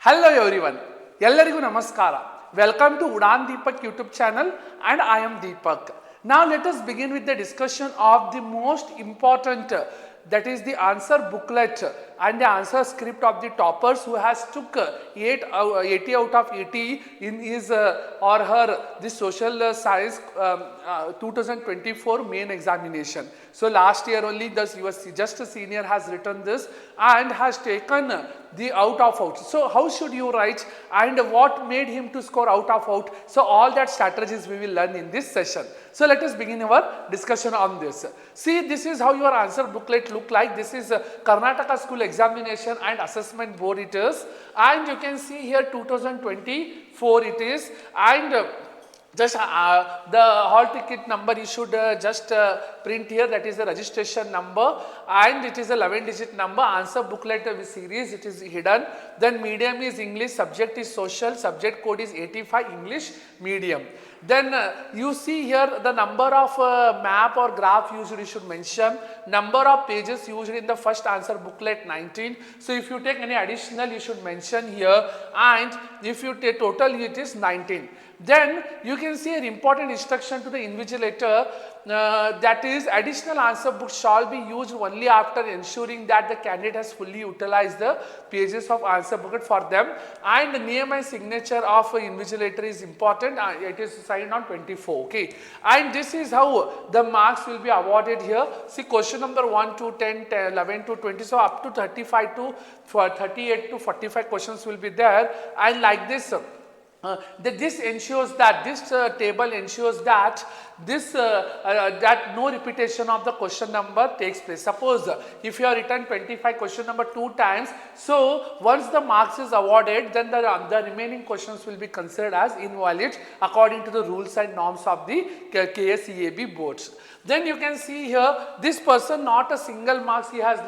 Hello everyone, ಎಲ್ಲರಿಗೂ ನಮಸ್ಕಾರ. Welcome to UDAAN Deepak YouTube channel and I am Deepak. Now let us begin with the discussion of the most important that is the answer booklet and the answer script of the toppers who has took 80 out of 80 in his or her this social science 2024 main examination. So last year only this was just a senior has written this and has taken the out of out. So how should you write and what made him to score out of out? So all that strategies we will learn in this session. So let us begin our discussion on this. See, this is how your answer booklet look like. This is Karnataka School Examination and Assessment Board it is, and you can see here 2024 it is, and just the hall ticket number you should just print here, that is the registration number, and it is a 11-digit number. Answer booklet series it is hidden. Then medium is English, subject is social, subject code is 85, English medium. Then you see here the number of map or graph used you should mention, number of pages used in the first answer booklet 19. So if you take any additional you should mention here, and if you take total it is 19. Then you can see an important instruction to the invigilator that is additional answer book shall be used only after ensuring that the candidate has fully utilized the pages of answer booklet for them, and the name and signature of invigilator is important. It is signed on 24. Okay, and this is how the marks will be awarded here. See, question number 1 to 10, 11 to 20, so up to 35 to 38 to 45 questions will be there, and like this. This ensures that this table ensures that this that no repetition of the question number takes place. Suppose if you have written 25 question number 2 times, so once the marks is awarded, then the remaining questions will be considered as invalid according to the rules and norms of the KSEAB boards. Then you can see here this person not a single marks he has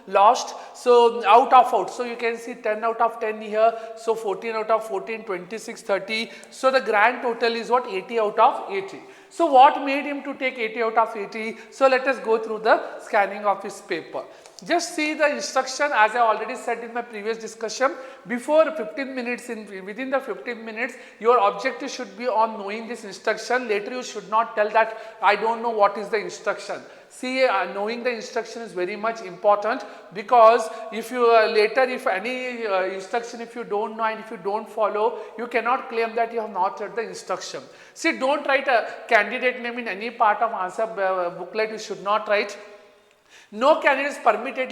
lost, so out of out. So you can see 10 out of 10 here, so 14 out of 14, 26, 30. So the grand total is what? 80 out of 80. So what made him to take 80 out of 80? So let us go through the scanning of his paper. Just see the instruction as I already said in my previous discussion. Before 15 minutes, within the 15 minutes, your objective should be on knowing this instruction. Later you should not tell that I don't know what is the instruction. See, knowing the instruction is very much important, because if you later if any instruction if you don't know and if you don't follow, you cannot claim that you have not read the instruction. See, don't write a candidate name in any part of answer booklet. You should not write. No candidate is permitted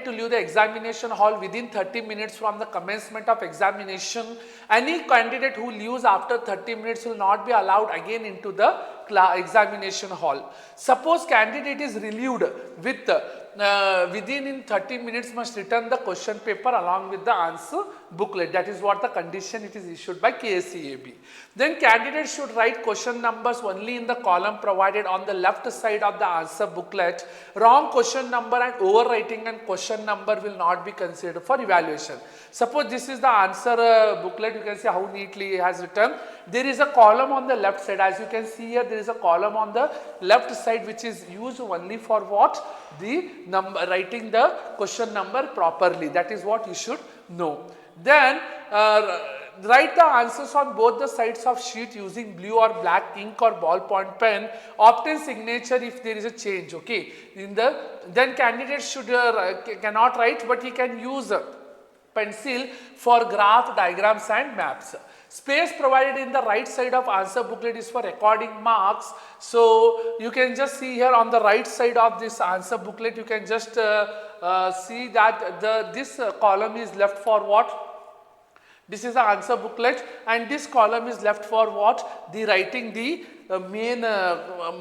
to leave the examination hall within 30 minutes from the commencement of examination. Any candidate who leaves after 30 minutes will not be allowed again into the examination hall. Suppose candidate is relieved with within in 30 minutes must return the question paper along with the answer booklet. That is what the condition it is issued by KSEAB. Then candidate should write question numbers only in the column provided on the left side of the answer booklet. Wrong question number and overwriting and question number will not be considered for evaluation. Suppose this is the answer booklet, you can see how neatly it has written. There is a column on the left side, as you can see here, there is a column on the left side which is used only for what? The number, writing the question number properly. That is what you should know. Then write the answers on both the sides of sheet using blue or black ink or ballpoint pen. Obtain signature if there is a change. Okay, then candidate should cannot write, but he can use pencil for graph, diagrams and maps. Space provided in the right side of answer booklet is for recording marks. So you can just see here on the right side of this answer booklet, you can just see that this column is left for what? This is the answer booklet, and this column is left for what? The writing the main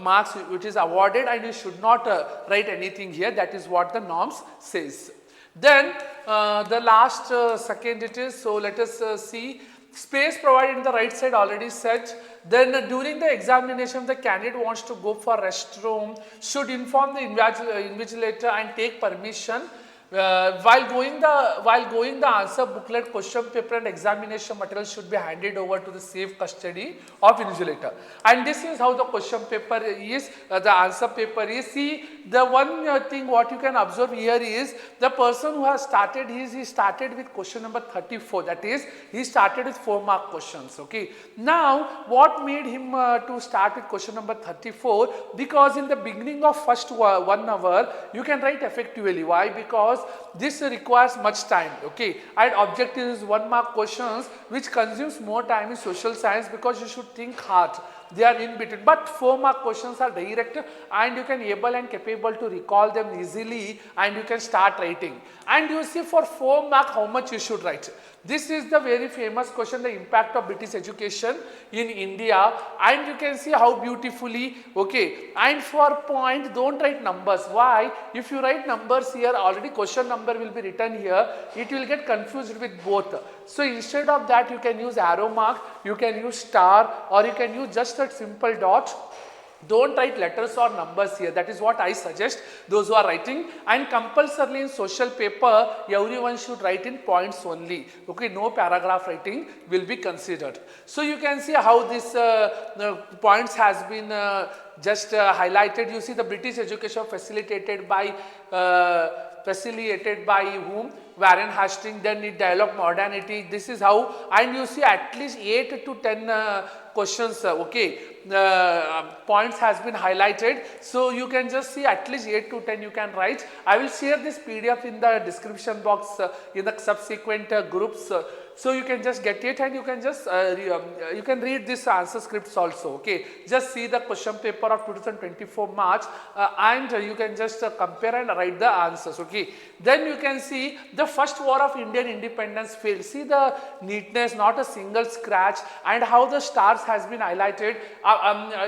marks which is awarded, and you should not write anything here. That is what the norms says. Then the last second it is, so let us see. Space provided in the right side already said. Then during the examination, the candidate wants to go for restroom, should inform the invigilator and take permission While going the answer booklet, question paper and examination material should be handed over to the safe custody of invigilator. And this is how the question paper is, the answer paper is. See, the one thing what you can observe here is the person who has started, he started with question number 34. That is, he started with 4 mark questions. Okay. Now, what made him to start with question number 34? Because in the beginning of first 1 hour, you can write effectively. Why? Because this requires much time, okay, and objective is 1 mark questions which consumes more time in social science because you should think hard. They are in between, but 4 mark questions are direct and you can able and capable to recall them easily and you can start writing. And you see for 4 mark how much you should write. This is the very famous question, the impact of British education in India, and you can see how beautifully, okay, and for point don't write numbers. Why? If you write numbers here, already question number will be written here, it will get confused with both. So instead of that you can use arrow mark, you can use star, or you can use just a simple dot. Don't write letters or numbers here. That is what I suggest those who are writing. And compulsorily in social paper, everyone should write in points only. Okay, no paragraph writing will be considered. So you can see how this points has been just highlighted. You see the British education facilitated by whom? Warren Hastings. Then it dialogue modernity. This is how, and you see at least 8 to 10 questions, okay, points has been highlighted. So you can just see at least 8 to 10 you can write. I will share this PDF in the description box in the subsequent groups. So you can just get it and you can just you can read this answer scripts also. Okay, just see the question paper of 2024 March and you can just compare and write the answers. Okay, then you can see the first war of Indian independence failed. See the neatness, not a single scratch, and how the stars has been highlighted.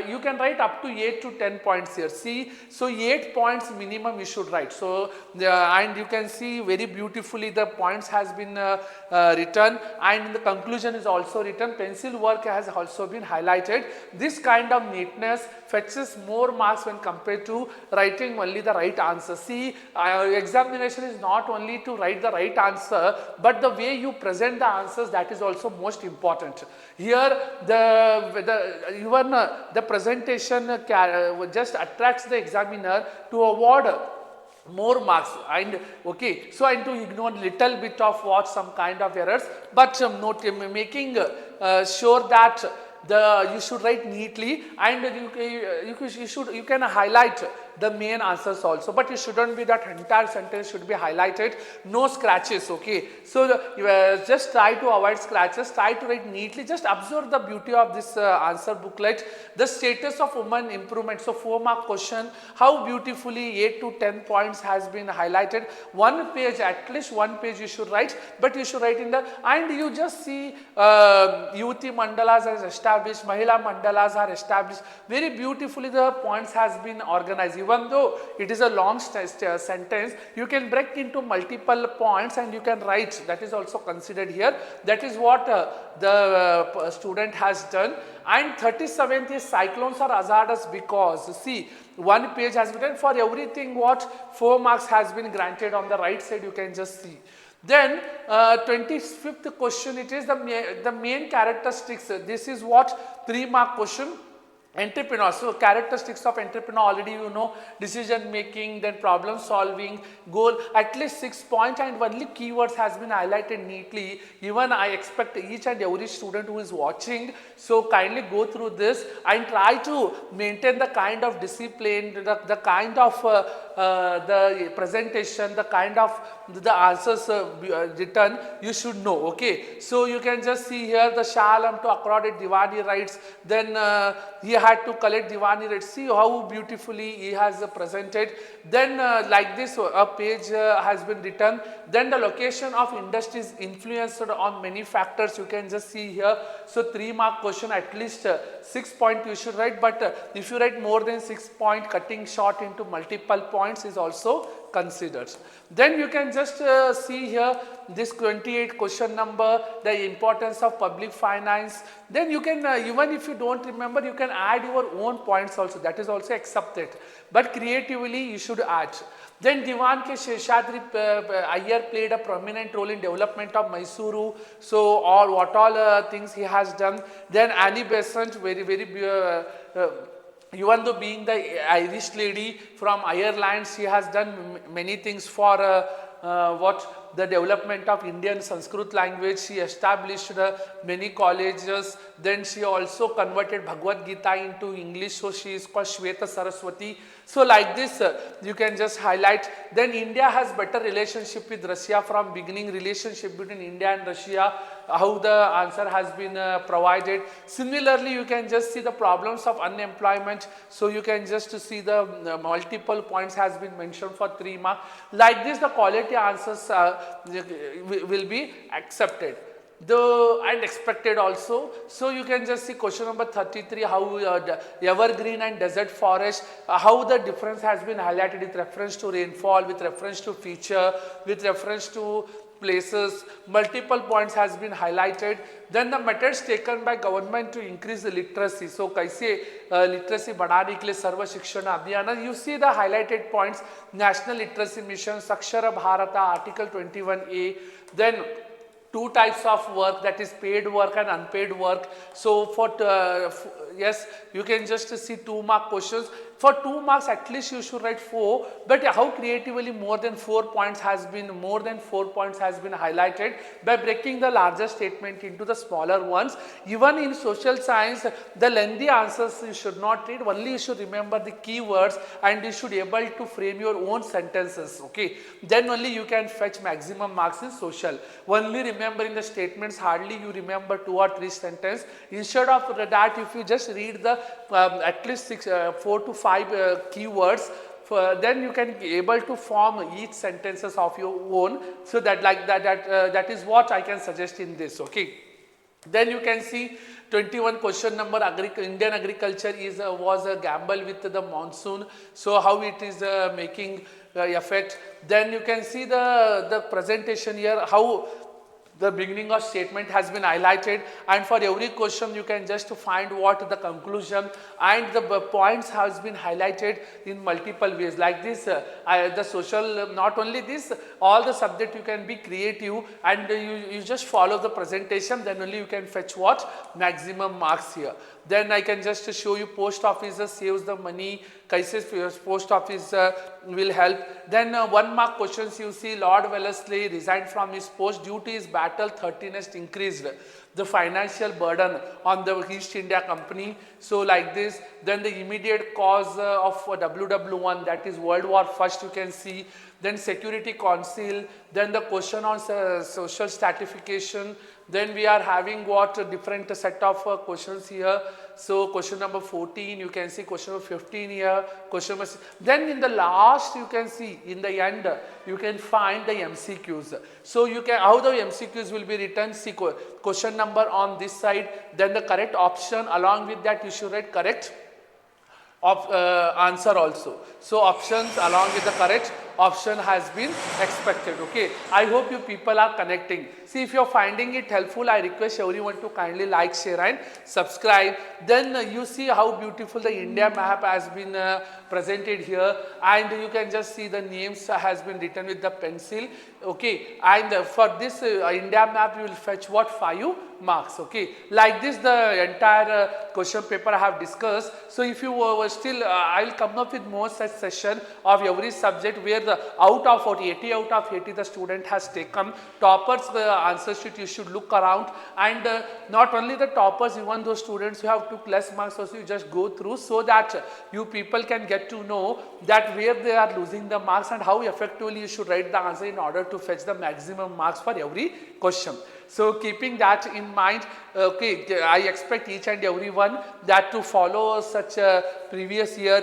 You can write up to 8 to 10 points here. See, so 8 points minimum you should write. So and you can see very beautifully the points has been written. And the conclusion is also written. Pencil work has also been highlighted. This kind of neatness fetches more marks when compared to writing only the right answer. See, examination is not only to write the right answer, but the way you present the answers, that is also most important. Here, the presentation just attracts the examiner to award more marks. And okay, so and to ignore little bit of what some kind of errors, but making sure that you should write neatly, and you can highlight the main answers also, but it shouldn't be that entire sentence should be highlighted. No scratches. Okay, so just try to avoid scratches, try to write neatly. Just observe the beauty of this answer booklet, the status of women improvement. So 4 mark question, how beautifully 8 to 10 points has been highlighted. 1 page, at least 1 page you should write, but you should write in the, and you just see Yuti mandalas are established, Mahila mandalas are established. Very beautifully the points has been organized. Even though it is a long sentence, you can break into multiple points and you can write. That is also considered here. That is what the student has done. And 37th is cyclones are hazardous because, see, 1 page has been done for everything. What 4 marks has been granted on the right side, you can just see. Then 25th question, it is the main characteristics. This is what 3 mark question. Entrepreneur. So characteristics of entrepreneur already you know: decision making, then problem solving, goal. At least 6 points, and only keywords has been highlighted neatly. Even I expect each and every student who is watching, so kindly go through this and try to maintain the kind of discipline, the kind of the presentation, the kind of the answers written, you should know. Okay, so you can just see here the Shalam to accorded Diwani rights, then he had to collect Diwani rights. See how beautifully he has presented. Then like this a page has been written. Then the location of industries influenced on many factors, you can just see here. So 3 mark question, at least 6 point you should write, but if you write more than 6 point, cutting short into multiple points is also considered. Then you can just see here this 28 question number, the importance of public finance. Then you can even if you don't remember, you can add your own points also, that is also accepted, but creatively you should add. Then Diwan K. Sheshadri Iyer played a prominent role in development of Mysuru. So what all things he has done. Then Annie Besant, even though being the Irish lady from Ireland, she has done many things for what the development of Indian Sanskrit language. She established many colleges. Then she also converted Bhagavad Gita into English. So she is called Shweta Saraswati. So like this, you can just highlight. Then India has better relationship with Russia from beginning. Relationship between India and Russia, how the answer has been provided. Similarly, you can just see the problems of unemployment. So you can just see the multiple points has been mentioned for 3 marks. Like this, the quality answers will be accepted. And expected also. So you can just see question number 33, how evergreen and desert forest, how the difference has been highlighted with reference to rainfall, with reference to feature, with reference to places. Multiple points has been highlighted. Then the methods taken by government to increase the literacy. So kaise literacy बढ़ाने के लिए सर्व शिक्षण अभियान. You see the highlighted points: National Literacy Mission, Sakshara Bharata, Article 21A. Then 2 types of work, that is paid work and unpaid work. So for yes, you can just see 2 mark questions. For 2 marks, at least you should write 4. But how creatively more than 4 points has been highlighted by breaking the larger statement into the smaller ones. Even in social science, the lengthy answers you should not read. Only you should remember the keywords and you should be able to frame your own sentences. Okay, then only you can fetch maximum marks in social. Only remembering the statements, hardly you remember 2 or 3 sentences. Instead of that, if you just read the at least 4 to 5 keywords, then you can be able to form each sentences of your own. So that is what I can suggest in this. Okay, then you can see 21 question number, Indian agriculture was a gamble with the monsoon. So how it is making effect. Then you can see the presentation here, how the beginning of statement has been highlighted, and for every question you can just find what the conclusion, and the points has been highlighted in multiple ways. Like this, the social, not only this, all the subject you can be creative and you just follow the presentation, then only you can fetch what? Maximum marks here. Then I can just show you post officer saves the money, KSEAB post office will help. Then 1 mark questions, you see Lord Wellesley resigned from his post due to his battle thirtiness increased the financial burden on the East India Company. So like this, then the immediate cause of WW1, that is World War I, you can see. Then Security Council, then the question on social stratification. Then we are having what different set of questions here. So question number 14, you can see question number 15 here, question number then in the last you can see, in the end you can find the MCQs. So you can, how the MCQs will be written, see question number on this side, then the correct option, along with that you should write correct answer also. So options along with the correct option has been expected. Okay, I hope you people are connecting. See, if you are finding it helpful, I request everyone to kindly like, share and subscribe. Then you see how beautiful the India map has been presented here, and you can just see the names has been written with the pencil. Okay, and for this India map you will fetch what? 5 marks. Okay, like this the entire question paper I have discussed. So if you were still, I will come up with more such session of every subject where the out of 80 out of 80 the student has taken. Toppers, the answer sheet you should look around, and not only the toppers, even those students who have took less marks also, you just go through so that you people can get to know that where they are losing the marks and how effectively you should write the answer in order to fetch the maximum marks for every question. So keeping that in mind, okay, I expect each and everyone that to follow such a previous year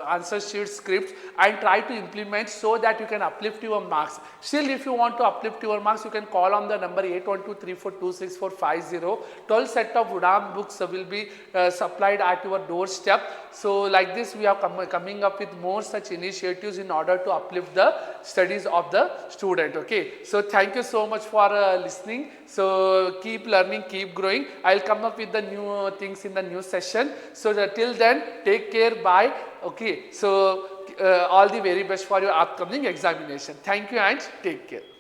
answer sheet scripts and try to implement so that you can uplift your marks. Still, if you want to uplift your marks, you can call on the number 8123426450. 12 set of UDAAN books will be supplied at your doorstep. So like this, we are coming up with more such initiatives in order to uplift the studies of the student. Okay, so thank you so much for listening. So keep learning, keep growing. I'll come up with the new things in the new session. So till then, take care, bye. Okay, so all the very best for your upcoming examination. Thank you and take care.